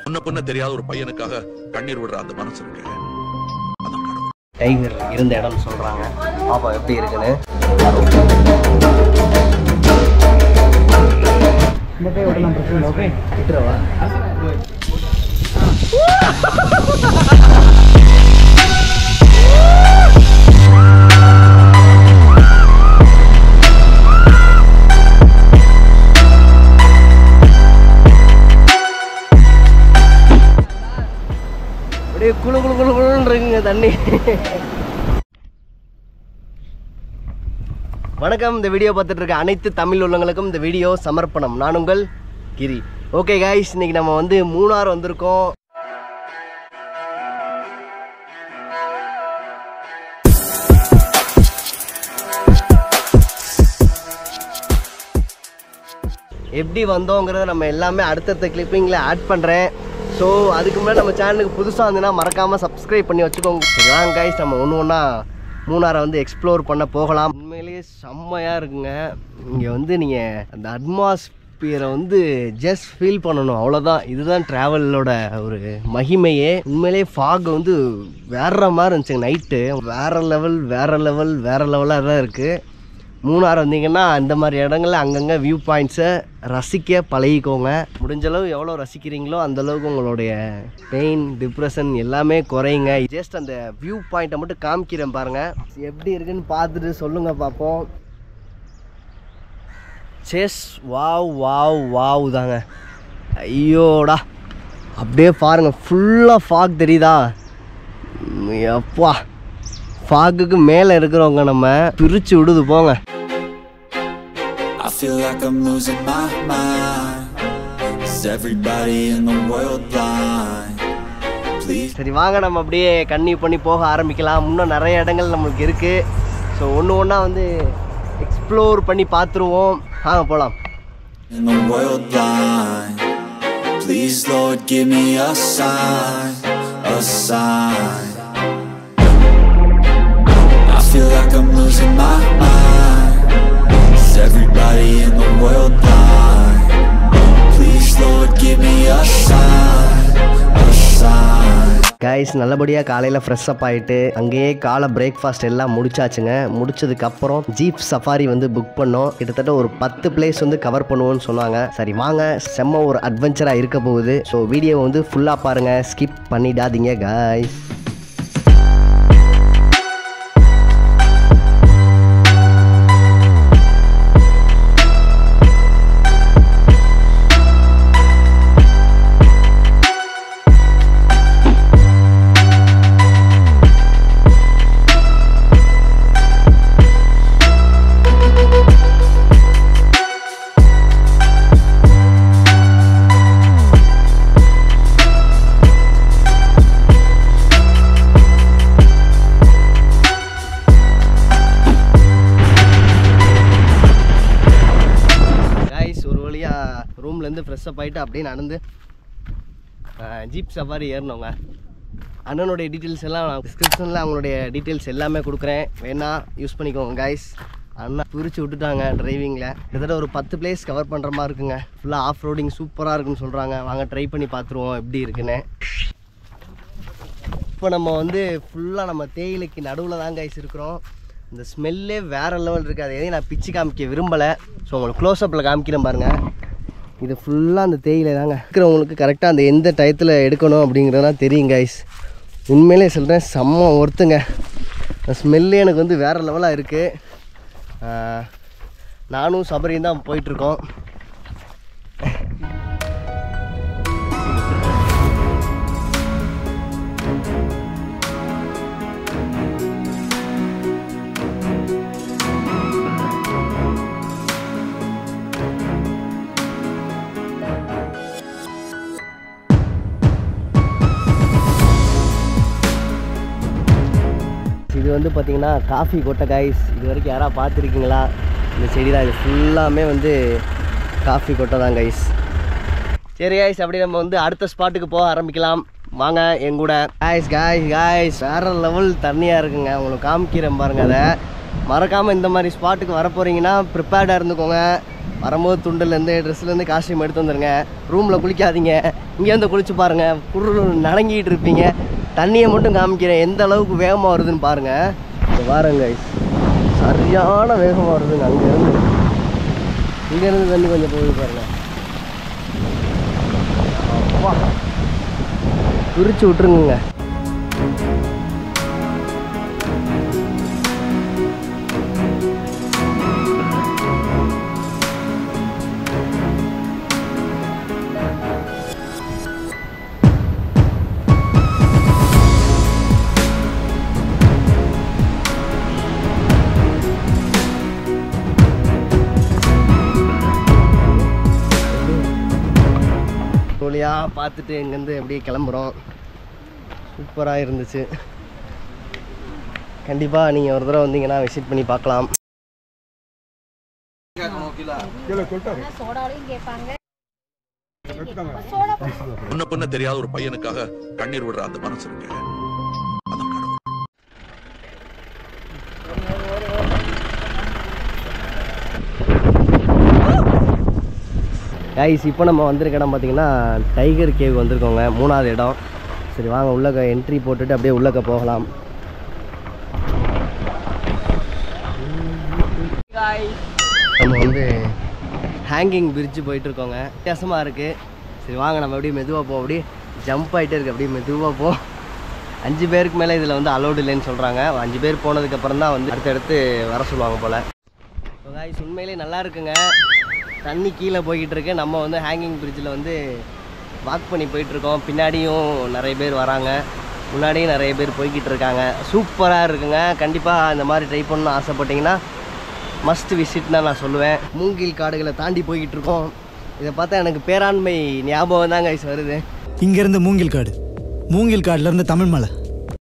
முன்ன பின்ன தெரியாத ஒரு பையனுக்காக கண்ணீர் விடுற அந்த மனசு இருக்கு. அதான் கடவுள். டைகர் இருந்த இடம்னு சொல்றாங்க. பாப்பா எப்படி இருக்குன்னு. இந்த பை ஓடலாம் பிரச்சனை. ஓகே விட்டுறவா? குளு குளு குளு குளுன்னு இருக்குங்க தண்ணி. வணக்கம். இந்த வீடியோ பார்த்துட்டு இருக்க அனைத்து தமிழ் உள்ளவங்களுக்கும் இந்த வீடியோ சமர்ப்பணம். நான் உங்கள் கிரி. ஓகே கைஸ், இன்னைக்கு நம்ம வந்து மூணார் வந்திருக்கோம். எப்படி வந்தோங்கிறத நம்ம எல்லாமே அடுத்தடுத்த கிளிப்பிங்கில் ஆட் பண்ணுறேன். ஸோ அதுக்கு முன்னாடி நம்ம சேனலுக்கு புதுசாக இருந்துன்னா மறக்காமல் சப்ஸ்கிரைப் பண்ணி வச்சுக்கோங்க. சரிங்களா கைஸ், நம்ம ஒன்று ஒன்றா மூணாரை வந்து எக்ஸ்ப்ளோர் பண்ண போகலாம். உண்மையிலேயே செம்மையாக இருக்குங்க. இங்கே வந்து நீங்கள் அந்த அட்மாஸ்பியரை வந்து ஜஸ்ட் ஃபீல் பண்ணணும், அவ்வளோதான். இதுதான் ட்ராவலோட ஒரு மகிமையே. உண்மையிலேயே ஃபாக் வந்து வேற மாதிரி இருந்துச்சுங்க. நைட்டு வேற லெவலாக தான் இருக்குது. மூணார் வந்தீங்கன்னா அந்த மாதிரி இடங்கள்ல அங்கங்கே வியூ பாயிண்ட்ஸை ரசிக்க பழகிக்கோங்க. முடிஞ்சளவு எவ்வளோ ரசிக்கிறீங்களோ அந்தளவுக்கு உங்களுடைய பெயின், டிப்ரெஷன் எல்லாமே குறையுங்க. ஜஸ்ட் அந்த வியூ பாயிண்ட்டை மட்டும் காமிக்கிறேன் பாருங்கள், எப்படி இருக்குன்னு பார்த்துட்டு சொல்லுங்கள் பார்ப்போம். செஸ் வாவ் தாங்க. ஐயோடா, அப்படியே பாருங்கள், ஃபுல்லாக ஃபாக் தெரியுதா? எப்பா, ஃபாகுக்கு மேலே இருக்கிறவங்க நம்ம பிரித்து விடுது போங்க. I feel like I'm losing my mind. Is everybody in the world blind? Please. சரி வாங்க, நம்ம அப்படியே கன்னியூ பண்ணி போக ஆரம்பிக்கலாம். இன்னும் நிறைய இடங்கள் நம்மளுக்கு இருக்குது. ஸோ ஒன்று ஒன்றா வந்து எக்ஸ்ப்ளோர் பண்ணி பார்த்துருவோம். வாங்க போகலாம். In the world blind. Please Lord give me a sign, a sign. I feel like I'm losing my mind. Is everybody in the world blind? Please Lord give me a sign, a sign. Guys, நல்லபடியாக காலையில் fresh up ஆகிட்டு அங்கேயே காலை breakfast எல்லாம் முடிச்சாச்சுங்க. முடிச்சதுக்கப்புறம் jeep safari வந்து book பண்ணோம். கிட்டத்தட்ட ஒரு 10 பிளேஸ் வந்து கவர் பண்ணுவோன்னு சொன்னாங்க. சரி வாங்க, செம்ம ஒரு அட்வென்ச்சராக இருக்க போகுது. ஸோ வீடியோவை வந்து ஃபுல்லாக பாருங்கள், ஸ்கிப் பண்ணிடாதீங்க கைஸ். ரூம்லேருந்து ஃப்ரெஷ்ஷப் ஆகிட்டு அப்படியே நடந்து ஜீப் சஃபாரி ஏறினவங்க. அண்ணனுடைய டீட்டெயில்ஸ் எல்லாம் நான் டிஸ்கிரிப்ஷனில் அவங்களுடைய டீட்டெயில்ஸ் எல்லாமே கொடுக்குறேன், வேணால் யூஸ் பண்ணிக்கோங்க கைஸ். அண்ணா பிரித்து விட்டுட்டாங்க டிரைவிங்கில். கிட்டத்தட்ட ஒரு 10 பிளேஸ் கவர் பண்ணுற மாதிரி இருக்குங்க. ஃபுல்லாக ஆஃப் ரோடிங் சூப்பராக இருக்குன்னு சொல்கிறாங்க. வாங்க ட்ரை பண்ணி பார்த்துருவோம் எப்படி இருக்குன்னு. இப்போ நம்ம வந்து ஃபுல்லாக நம்ம தேயிலைக்கு நடுவில் தான் கைஸ் இருக்கிறோம். இந்த ஸ்மெல்லே வேறு லெவல் இருக்குது. அது எதையும் நான் பிச்சு காமிக்க விரும்பலை. ஸோ உங்களுக்கு க்ளோஸ்அப்பில் காமிக்கிறேன் பாருங்கள். இது ஃபுல்லாக அந்த தேயிலை தாங்க. இருக்கிறவங்களுக்கு கரெக்டாக அந்த எந்த டயத்தில் எடுக்கணும் அப்படிங்கிறதெல்லாம் தெரியும் கைஸ். உண்மையிலே சொல்கிறேன், செம்ம ஒருத்துங்க. அந்த ஸ்மெல்லே எனக்கு வந்து வேறு லெவலாக இருக்குது. நானும் சபரியும் தான் போயிட்டுருக்கோம். இது வந்து பார்த்திங்கன்னா காஃபி கொட்டை கைஸ். இது வரைக்கும் யாராவது பார்த்துருக்கீங்களா? இந்த செடி தான். இது ஃபுல்லாமே வந்து காஃபி கொட்டை தான் கைஸ். சரி கைஸ், அப்படி நம்ம வந்து அடுத்த ஸ்பாட்டுக்கு போக ஆரம்பிக்கலாம். வாங்க என் கூட. கைஸ் வேறு லெவல் தண்ணியாக இருக்குங்க. உங்களுக்கு காமிக்கிறேன் பாருங்கள். அதை மறக்காமல் இந்த மாதிரி ஸ்பாட்டுக்கு வர போகிறீங்கன்னா ப்ரிப்பேர்டாக இருந்துக்கோங்க. வரும்போது துண்டுலேருந்து ட்ரெஸ்லேருந்து காஸ்டியூம் எடுத்து வந்துடுங்க. ரூமில் குளிக்காதீங்க, இங்கே வந்து குளிச்சு பாருங்கள். குளிர் நனங்கிட்டு இருப்பீங்க. தண்ணியை மட்டும் காமிக்கிறேன் எந்த அளவுக்கு வேகமாக வருதுன்னு பாருங்கள். இப்போ பாருங்க சரியான வேகமாக வருதுங்க. இங்கேருந்து தண்ணி கொஞ்சம் போகுது பாருங்கள். அப்பா பிரித்து விட்டுருங்க. வழியாக பார்த்துட்டு இங்கேருந்து அப்படியே கிளம்புறோம். சூப்பராக இருந்துச்சு. கண்டிப்பாக நீங்கள் ஒரு தடவை வந்தீங்கன்னா விசிட் பண்ணி பார்க்கலாம். முன்ன பின்ன தெரியாத ஒரு பையனுக்காக கண்ணீர் விடுற அந்த மனசு இருக்கு. அதான் கடவுள். கைஸ் இப்போ நம்ம வந்திருக்க இடம் பார்த்தீங்கன்னா டைகர் கேவ் வந்திருக்கோங்க. 3வது இடம். சரி வாங்க உள்ளக்க என்ட்ரி போட்டுட்டு அப்படியே உள்ளக்க போகலாம். நம்ம வந்து ஹேங்கிங் பிரிட்ஜு போயிட்டுருக்கோங்க. வித்தியாசமாக இருக்குது. சரி வாங்க நம்ம அப்படியே மெதுவாக போவோம். அப்படியே ஜம்ப் ஆகிட்டே இருக்குது. அப்படியே மெதுவாக போவோம். 5 பேருக்கு மேலே இதில் வந்து அலோடு இல்லைன்னு சொல்கிறாங்க. 5 பேர் போனதுக்கப்புறம் தான் வந்து அடுத்தடுத்து வர சொல்லுவாங்க போல். கைஸ் உண்மையிலே நல்லா இருக்குங்க. தண்ணி கீழே போய்கிட்டு இருக்கு. நம்ம வந்து ஹேங்கிங் பிரிட்ஜில் வந்து வாக் பண்ணி போயிட்டுருக்கோம். பின்னாடியும் நிறைய பேர் வராங்க, முன்னாடியும் நிறைய பேர் போய்கிட்டு இருக்காங்க. சூப்பராக இருக்குங்க. கண்டிப்பாக இந்த மாதிரி ட்ரை பண்ணணும்னு ஆசைப்பட்டிங்கன்னா மஸ்ட் விசிட்னா நான் சொல்லுவேன். மூங்கில் காடுகளை தாண்டி போய்கிட்டு இருக்கோம். இதை பார்த்தா எனக்கு பேராண்மை ஞாபகம் தான் கைஸ் வருது. இங்கேருந்து மூங்கில் காடு, மூங்கில் காடுலேருந்து தமிழ் மலை,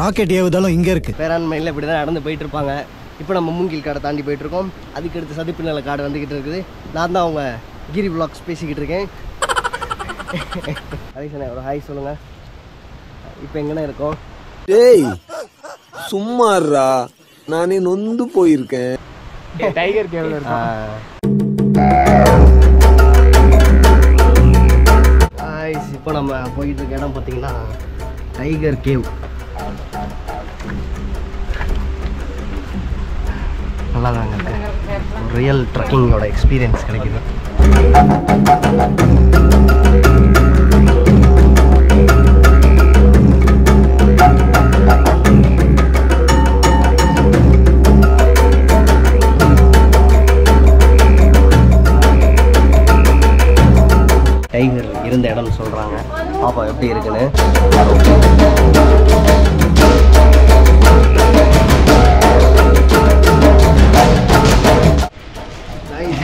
ராக்கெட் ஏவுதலும் இங்கே இருக்குது. பேராண்மையில் இப்படி தான் நடந்து போயிட்டு இருப்பாங்க. இப்போ நம்ம மூங்கில் காடை தாண்டி போயிட்டுருக்கோம். அதுக்கடுத்து சதுப்பு நில காடு வந்துக்கிட்டு இருக்குது. நான் தான் அவங்க கிரி விளாக்ஸ் பேசிக்கிட்டு இருக்கேன். ஹரிசனே ஒரு ஹாய் சொல்லுங்கள். இப்போ எங்கண்ணா இருக்கோம்? டேய் சும்மாறா, நானே நொந்து போயிருக்கேன். டைகர் கேவ்ல இருக்கோம். இப்போ நம்ம போயிட்டு இருக்க இடம் பார்த்தீங்கன்னா டைகர் கேவ். நல்லா தாங்க இருக்கு. ரியல் ட்ரக்கிங்கோட எக்ஸ்பீரியன்ஸ் கிடைக்குது. டைகர் இருந்த இடம்னு சொல்கிறாங்க. பாப்பா எப்படி இருக்குன்னு.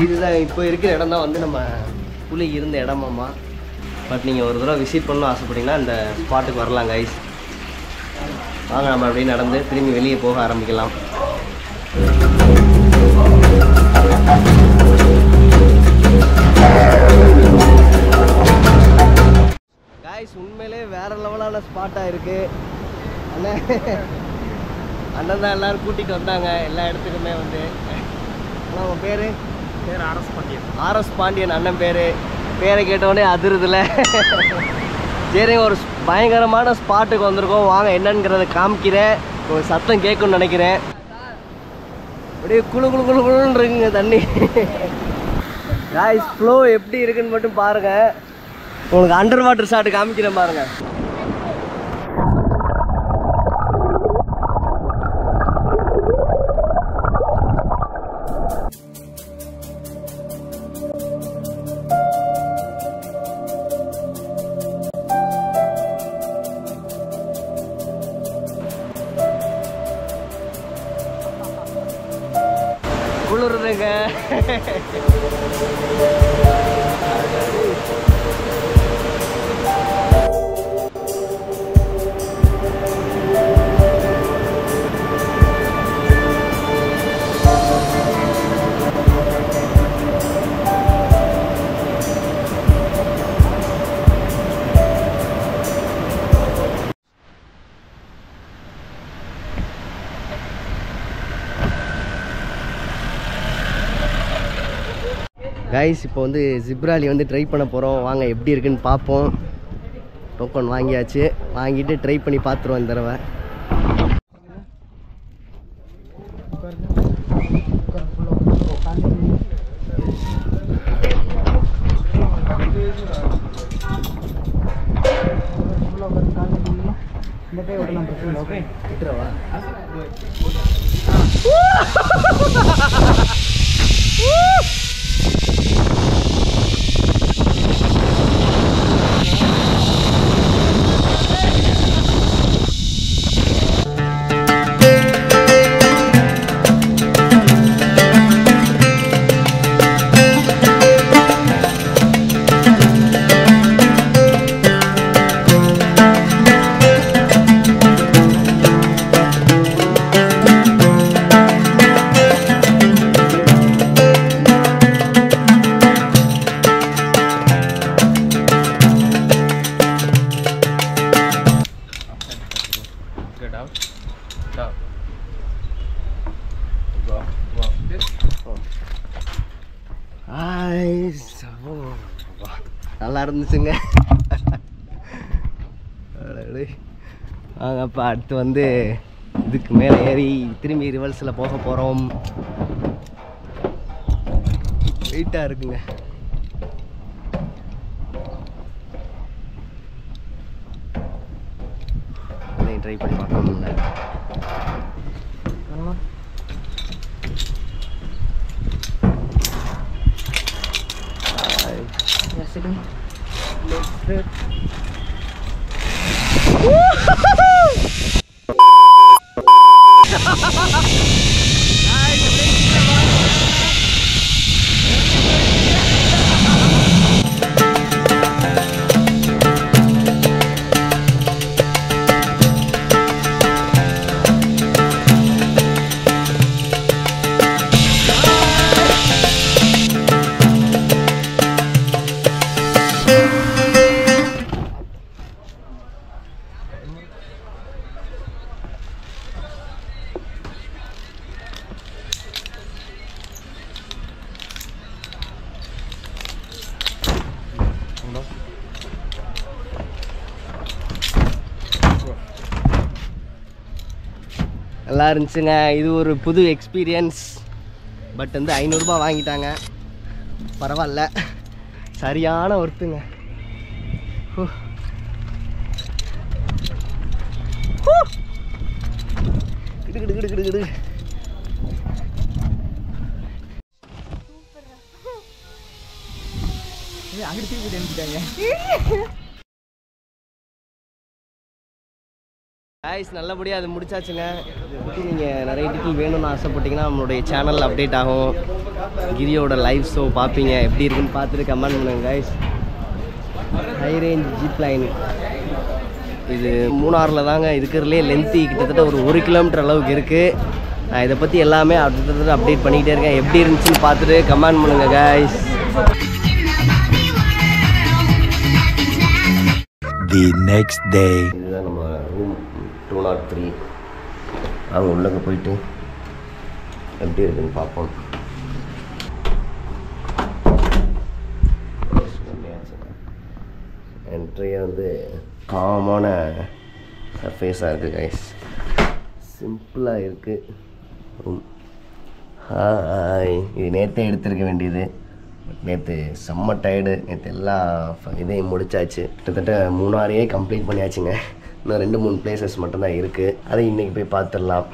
இதுதான் இப்போ இருக்கிற இடம் தான் வந்து நம்ம புலி இருந்த இடமாம்மா. பட் நீங்கள் ஒரு தடவை விசிட் பண்ணணும் ஆசைப்பட்டீங்கன்னா இந்த ஸ்பாட்டுக்கு வரலாம் கைஸ். வாங்க நம்ம அப்படியே நடந்து திரும்பி வெளியே போக ஆரம்பிக்கலாம். கைஸ் உண்மையிலே வேற லெவலான ஸ்பாட்டாக இருக்குது. அண்ணன் தான் எல்லோரும் கூட்டிகிட்டு வந்தாங்க எல்லா இடத்துக்குமே வந்து. ஆனால் உங்கள் பேர் ஆர்எஸ் பாண்டியன் அண்ணன் பேரை கேட்டோடனே அதிருதுல. சரி ஒரு பயங்கரமான ஸ்பாட்டுக்கு வந்திருக்கோம். வாங்க என்னங்கிறத காமிக்கிறேன். ஒரு சத்தம் கேட்கும்னு நினைக்கிறேன். அப்படியே குழு குழு குழு குழுன்னு இருக்குங்க தண்ணி. காய்ஸ் ஃப்ளோ எப்படி இருக்குன்னு மட்டும் பாருங்கள். உங்களுக்கு அண்டர் வாட்டர் ஷாட் காமிக்கிறேன் பாருங்கள். குளிருதுங்க. கைஸ் இப்போ வந்து ஜிப்ராலி வந்து ட்ரை பண்ண போகிறோம். வாங்க எப்படி இருக்குன்னு பார்ப்போம். டோக்கன் வாங்கியாச்சு, வாங்கிட்டு ட்ரை பண்ணி பார்த்துருவோம் இந்த தடவை. நல்லா இருந்துச்சுங்க. வாங்கப்பா அடுத்து வந்து இதுக்கு மேலே ஏறி திரும்பி ரிவர்ஸில் போக போகிறோம். வெயிட்டாக இருக்குங்க. அதையும் ட்ரை பண்ணி பார்க்கணும்ல. நல்லா இருந்துச்சுங்க. இது ஒரு புது எக்ஸ்பீரியன்ஸ். பட் வந்து 500 ரூபாய் வாங்கிட்டாங்க. பரவாயில்ல, சரியான ஒர்த்துங்க. கிடு கிடு கிடு கிடு கிடு. கைஸ் நல்லபடியாக அது முடிச்சாச்சுங்க. இதை பற்றி நீங்கள் நிறைய டீட்டெயில் வேணும்னு ஆசைப்பட்டீங்கன்னா நம்மளுடைய சேனல் அப்டேட் ஆகும். கிரியோட லைவ் ஷோ பார்ப்பீங்க. எப்படி இருக்குன்னு பார்த்துட்டு கமெண்ட் பண்ணுங்க guys. High range jeep line இது மூணாரில் தாங்க இருக்கிறதுலே லென்த்தி. கிட்டத்தட்ட ஒரு 1 கிலோமீட்டர் அளவுக்கு இருக்குது. நான் இதை பற்றி எல்லாமே அடுத்தடுத்து அப்டேட் பண்ணிக்கிட்டே இருக்கேன். எப்படி இருந்துச்சுன்னு பார்த்துட்டு கமெண்ட் பண்ணுங்க கைஸ். The next day. இதுதான் நம்ம ரூம் 203. அவங்க உள்ளே போயிட்டு எப்படி இருக்குன்னு பார்ப்போம். என்ட்ரியே வந்து காமான சர்ஃபேஸாக இருக்குது கைஸ். சிம்பிளாக இருக்குது ரூம். ஹாய், இது நேற்றே எடுத்துருக்க வேண்டியது. நேற்று செம்ம டயர்டு. நேற்று எல்லா இதையும் முடிச்சாச்சு. கிட்டத்தட்ட 3 கம்ப்ளீட் பண்ணியாச்சுங்க. இன்னும் 2-3 பிளேசஸ் மட்டும்தான் இருக்குது. அதை இன்றைக்கி போய் பார்த்துடலாம்.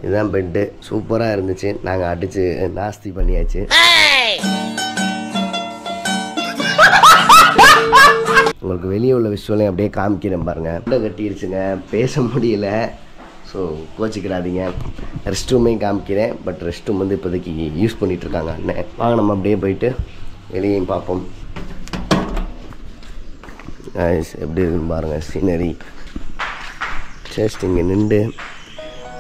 இதுதான் பெட்டு. சூப்பராக இருந்துச்சு. நாங்கள் அடித்து நாஸ்தி பண்ணியாச்சு. உங்களுக்கு வெளியே உள்ள விஷுவலையும் அப்படியே காமிக்கிறேன் பாருங்கள். உள்ள கட்டிடுச்சுங்க, பேச முடியல. ஸோ கோச்சிக்கிறாதீங்க. ரெஸ்ட் ரூமையும் காமிக்கிறேன். பட் ரெஸ்ட் ரூம் வந்து இப்போதைக்கு யூஸ் பண்ணிகிட்ருக்காங்க அண்ணன். வாங்க நம்ம அப்படியே போயிட்டு வெளியேயும் பார்ப்போம். எப்படி இருக்குன்னு பாருங்கள் சீனரி. ஜஸ்ட் இங்கே நின்று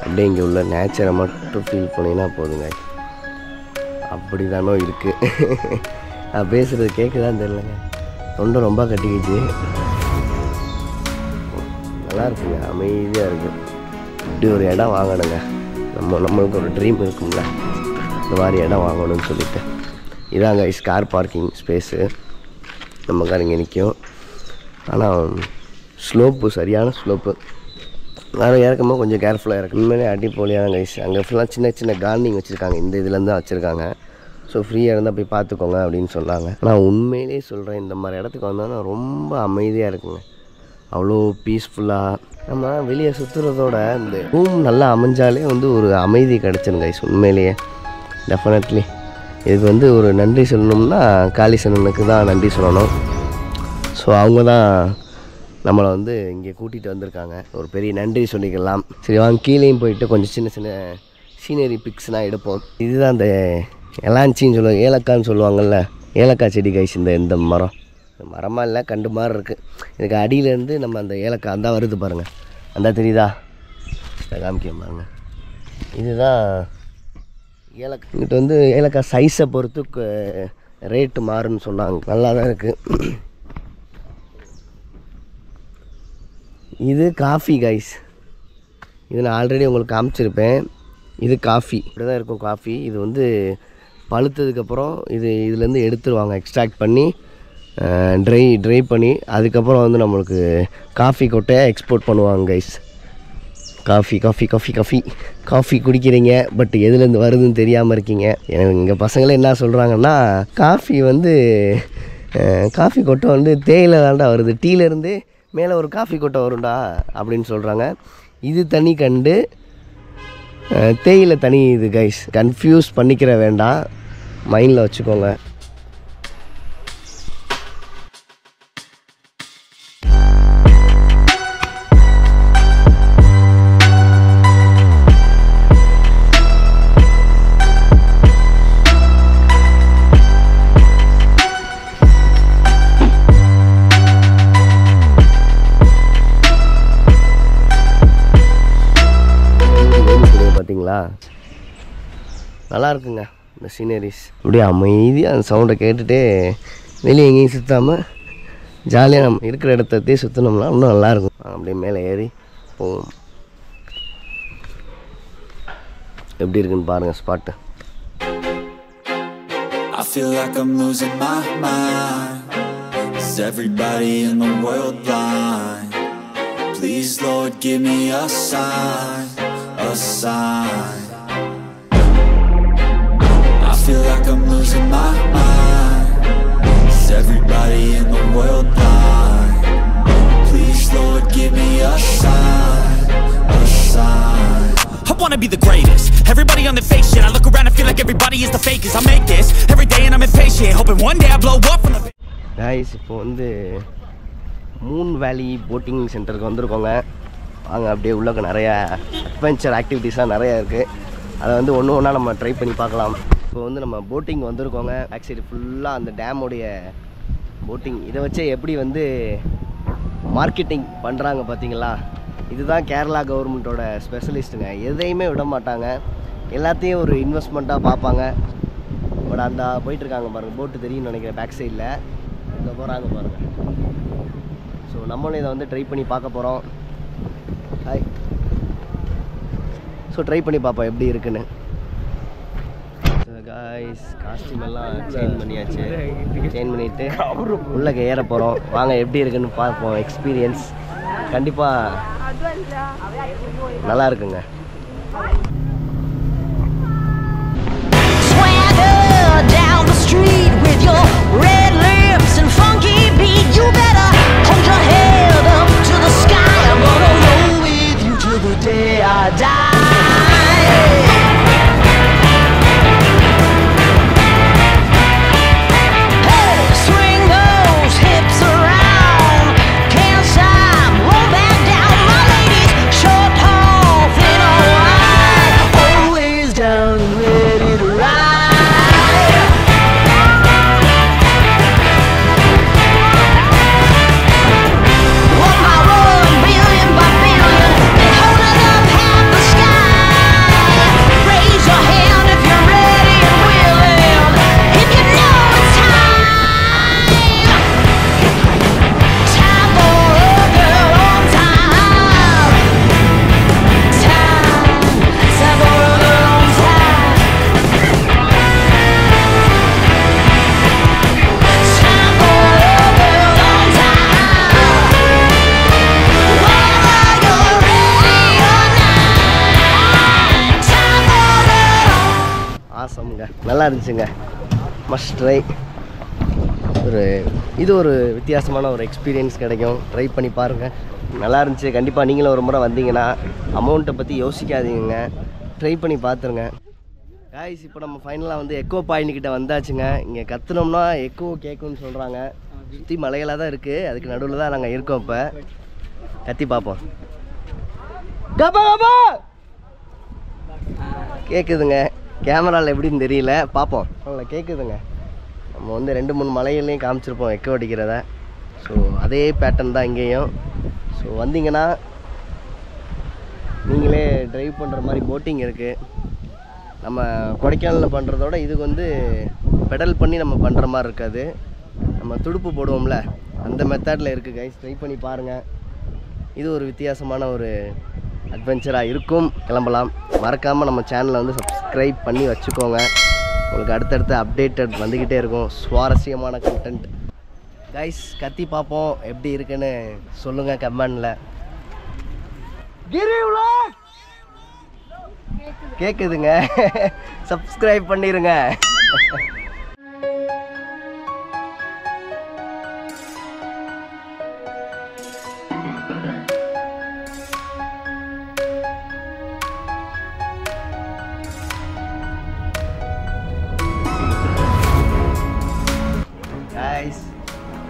அப்படியே இங்கே உள்ள நேச்சரை மட்டும் ஃபீல் பண்ணிங்கன்னா போதுங்க. அப்படி தானோ இருக்குது. நான் பேசுகிறது கேட்குதான்னு தெரியலங்க. தொண்டை ரொம்ப கட்டிக்கிச்சு. நல்லா இருக்குங்க, அமைதியாக இருக்குது. இப்படி ஒரு இடம் வாங்கணுங்க. நம்மளுக்கு ஒரு ட்ரீம் இருக்கும்ல, இந்த மாதிரி இடம் வாங்கணும்னு சொல்லிட்டு இதாங்க கார் பார்க்கிங் ஸ்பேஸு. நம்ம கார் இங்கே நிற்கும். ஆனால் ஸ்லோப்பு சரியான ஸ்லோப்பு. வேறு இறக்கும்போது கொஞ்சம் கேர்ஃபுல்லாக இறக்கும். உண்மையிலே அடிப்பொலியான கைஸ். அங்கே ஃபுல்லாக சின்ன சின்ன கார்டனிங் வச்சுருக்காங்க. இந்த இதுலேருந்து தான் வச்சுருக்காங்க. ஸோ ஃப்ரீயாக இருந்தால் போய் பார்த்துக்கோங்க அப்படின்னு சொன்னாங்க. நான் உண்மையிலே சொல்கிறேன், இந்த மாதிரி இடத்துக்கு வந்தோன்னா ரொம்ப அமைதியாக இருக்குங்க. அவ்வளோ பீஸ்ஃபுல்லாக நம்ம வெளியே சுற்றுறதோட இந்த ரூம் நல்லா அமைஞ்சாலே வந்து ஒரு அமைதி கிடச்சிருங்க கைஸ். உண்மையிலேயே டெஃபினெட்லி இதுக்கு வந்து ஒரு நன்றி சொல்லணும்னா காளிசனனுக்கு தான் நன்றி சொல்லணும். ஸோ அவங்க தான் நம்மளை வந்து இங்கே கூட்டிகிட்டு வந்திருக்காங்க. ஒரு பெரிய நன்றி சொல்லிக்கலாம். சரி வாங்க கீழேயும் போயிட்டு கொஞ்சம் சின்ன சின்ன சீனரி பிக்ஸ்லாம் எடுப்போம். இதுதான் இந்த எலாஞ்சின்னு சொல்லுவாங்க, ஏலக்கான்னு சொல்லுவாங்கள்ல, ஏலக்காய் செடி கைஸ். இந்த மரம் மரமாக இல்லை, கண்டு மாதிரி இருக்குது. இதுக்கு அடியிலேருந்து நம்ம அந்த ஏலக்காய் அந்த வருது பாருங்கள், அந்த தெரியுதா? காமிக்க பாருங்கள். இதுதான் ஏலக்காய். இங்கிட்ட வந்து ஏலக்காய் சைஸை பொறுத்து ரேட்டு மாறுன்னு சொன்னாங்க. நல்லா தான் இருக்குது. இது காஃபி கைஸ். இது நான் ஆல்ரெடி உங்களுக்கு காமிச்சிருப்பேன். இது காஃபி, இப்படி தான் இருக்கும் காஃபி. இது வந்து பழுத்ததுக்கப்புறம் இதுலேருந்து எடுத்துருவாங்க, எக்ஸ்ட்ராக்ட் பண்ணி ட்ரை பண்ணி அதுக்கப்புறம் வந்து நம்மளுக்கு காஃபி கொட்டையை எக்ஸ்போர்ட் பண்ணுவாங்க கைஸ். காஃபி குடிக்கிறீங்க, பட் எதுலேருந்து வருதுன்னு தெரியாமல் இருக்கீங்க. எனக்கு இங்கே பசங்களே என்ன சொல்கிறாங்கன்னா, காஃபி கொட்டை வந்து தேயிலை தாண்டா வருது, டீலேருந்து மேலே ஒரு காஃபி கொட்டை வரும்டா அப்படின்னு சொல்கிறாங்க. இது தனி கண்டு, தேயிலை தனி இது கைஸ். கன்ஃபியூஸ் பண்ணிக்கிற வேண்டாம், மைண்டில் வச்சுக்கோங்க. பார்த்தீங்களா, நல்லா இருக்குங்க இந்த சீனரிஸ். அப்படியே அமைதியாக அந்த சவுண்டை கேட்டுகிட்டே வெளியே எங்கேயும் சுற்றாமல் ஜாலியாக நம்ம இருக்கிற இடத்தையே சுற்றினோம்னா இன்னும் நல்லாயிருக்கும். அப்படியே மேலே ஏறி போவோம். எப்படி இருக்குன்னு பாருங்கள் spot. I feel like I'm losing my mind. Is everybody in the world blind? Please Lord give me a sign, a sign. I feel like I'm losing my mind. Is everybody in the world blind? Please Lord give me a sign, a sign. I wanna be the greatest. Everybody on the fake shit. I look around and feel like everybody is the fakest. I make this every day and I'm impatient, hoping one day I blow up from the guys. இப்போ வந்து Moon வேலி boating சென்டருக்கு வந்திருக்கோங்க. வாங்க அப்படியே உள்ளக்க நிறைய adventure ஆக்டிவிட்டீஸ்லாம் நிறையா இருக்குது. அதை வந்து ஒன்று ஒன்றா நம்ம ட்ரை பண்ணி பார்க்கலாம். இப்போ வந்து நம்ம போட்டிங் வந்திருக்கோங்க. பேக் சைடு ஃபுல்லாக அந்த டேமோடைய போட்டிங். இதை வச்சே எப்படி வந்து மார்க்கெட்டிங் பண்ணுறாங்க பார்த்தீங்களா? இதுதான் கேரளா கவர்மெண்ட்டோட ஸ்பெஷலிஸ்ட்டுங்க. எதையுமே விட மாட்டாங்க, எல்லாத்தையும் ஒரு இன்வெஸ்ட்மெண்ட்டாக பார்ப்பாங்க. பட் அந்த போயிட்டுருக்காங்க பாருங்கள், போட்டு தெரியும்னு நினைக்கிறேன். பேக் சைடில் இங்கே போகிறாங்க பாருங்கள். ஸோ நம்மளும் இதை வந்து ட்ரை பண்ணி பார்க்க போகிறோம். ஹாய். ஸோ ட்ரை பண்ணி பார்ப்போம் எப்படி இருக்குன்னு. காய்ஸ் காஸ்டியூம் எல்லாம் சேஞ்ச் பண்ணியாச்சு. சேஞ்ச் பண்ணிவிட்டு உள்ளே ஏற போகிறோம். வாங்க எப்படி இருக்குன்னு பார்ப்போம். எக்ஸ்பீரியன்ஸ் கண்டிப்பாக நல்லா இருக்குங்க. Can't stop, roll back down, my ladies, short, tall, thin or நல்லா இருந்துச்சுங்க. Must try. இது ஒரு வித்தியாசமான ஒரு எக்ஸ்பீரியன்ஸ் கிடைக்கும். ட்ரை பண்ணி பாருங்கள், நல்லா இருந்துச்சு. கண்டிப்பாக நீங்களும் ஒரு முறை வந்தீங்கன்னா அமௌண்ட்டை பற்றி யோசிக்காதீங்க, ட்ரை பண்ணி பார்த்துருங்க. காய்ஸ் இப்போ நம்ம ஃபைனலாக வந்து எக்கோ பாயிண்ட் கிட்ட வந்தாச்சுங்க. இங்கே கற்றுனோம்னா எக்கோ கேட்கும்னு சொல்கிறாங்க. சுற்றி மலைகளாக தான் இருக்குது, அதுக்கு நடுவில் தான் நாங்கள் இருக்கோம். இப்போ கத்தி பார்ப்போம். கேட்குதுங்க, கேமராவில் எப்படின்னு தெரியல, பார்ப்போம். அவங்கள கேட்குதுங்க. நம்ம வந்து 2-3 மலைகள்லையும் காமிச்சிருப்போம் எக்கோ அடிக்கிறத. ஸோ அதே பேட்டர்ன் தான் இங்கேயும். ஸோ வந்தீங்கன்னா நீங்களே ட்ரைவ் பண்ணுற மாதிரி போட்டிங் இருக்குது. நம்ம கொடைக்கானலில் பண்ணுறதோட இதுக்கு வந்து பெடல் பண்ணி நம்ம பண்ணுற மாதிரி இருக்காது. நம்ம துடுப்பு போடுவோம்ல, அந்த மெத்தடில் இருக்குது கைஸ். ட்ரை பண்ணி பாருங்கள். இது ஒரு வித்தியாசமான ஒரு அட்வென்ச்சராக இருக்கும். கிளம்பலாம். மறக்காமல் நம்ம சேனலை வந்து சப்ஸ்கிரைப் பண்ணி வச்சுக்கோங்க. உங்களுக்கு அடுத்தடுத்த அப்டேட்டட் வந்துக்கிட்டே இருக்கும், சுவாரஸ்யமான கண்டென்ட். கைஸ் கத்தி பார்ப்போம், எப்படி இருக்குன்னு சொல்லுங்கள் கமெண்டில். கேட்குதுங்க, சப்ஸ்கிரைப் பண்ணிடுங்க.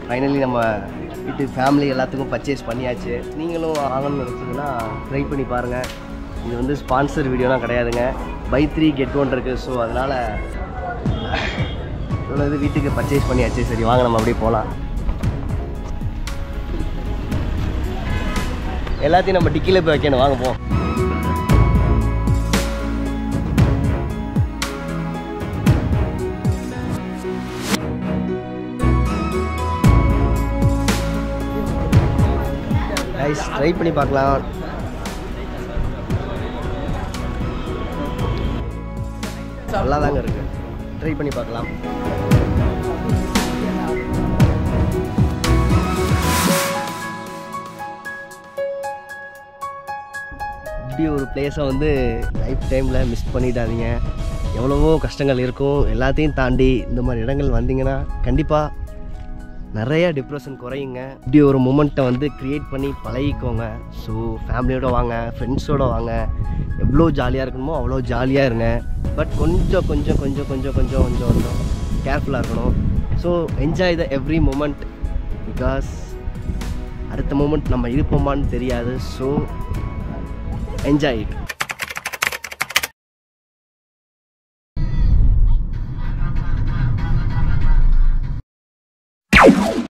ஃபைனலி நம்ம வீட்டு ஃபேமிலி எல்லாத்துக்கும் பர்ச்சேஸ் பண்ணியாச்சு. நீங்களும் வாங்கணும்னு நினச்சிங்கன்னா ட்ரை பண்ணி பாருங்கள். இது வந்து ஸ்பான்சர் வீடியோலாம் கிடையாதுங்க, buy 3 get 1 இருக்குது. ஸோ அதனால் இவ்வளோ இது வீட்டுக்கு பர்ச்சேஸ் பண்ணியாச்சு. சரி வாங்க நம்ம அப்படியே போகலாம். எல்லாத்தையும் நம்ம டிக்கியில் போய் வைக்கணும், வாங்க போவோம். ட்ரை பண்ணி பார்க்கலாம். நல்லா தாங்க இருக்கு, ட்ரை பண்ணி பார்க்கலாம். இப்படி ஒரு பிளேஸை வந்து லைஃப் டைமில் மிஸ் பண்ணிடாதீங்க. எவ்வளவோ கஷ்டங்கள் இருக்கும், எல்லாத்தையும் தாண்டி இந்த மாதிரி இடங்கள் வந்தீங்கன்னா கண்டிப்பாக நிறையா டிப்ரெஷன் குறையுங்க. இப்படி ஒரு மூமெண்ட்டை வந்து க்ரியேட் பண்ணி பழகிக்கோங்க. ஸோ ஃபேமிலியோடு வாங்க, ஃப்ரெண்ட்ஸோடு வாங்க, எவ்வளோ ஜாலியாக இருக்கணுமோ அவ்வளோ ஜாலியாக இருங்க. பட் கொஞ்சம் கொஞ்சம் கொஞ்சம் கொஞ்சம் கொஞ்சம் கொஞ்சம் கொஞ்சம் கேர்ஃபுல்லாக இருக்கணும். So enjoy the every moment, because அடுத்த மூமெண்ட் நம்ம இருப்போமான்னு தெரியாது. So enjoy it.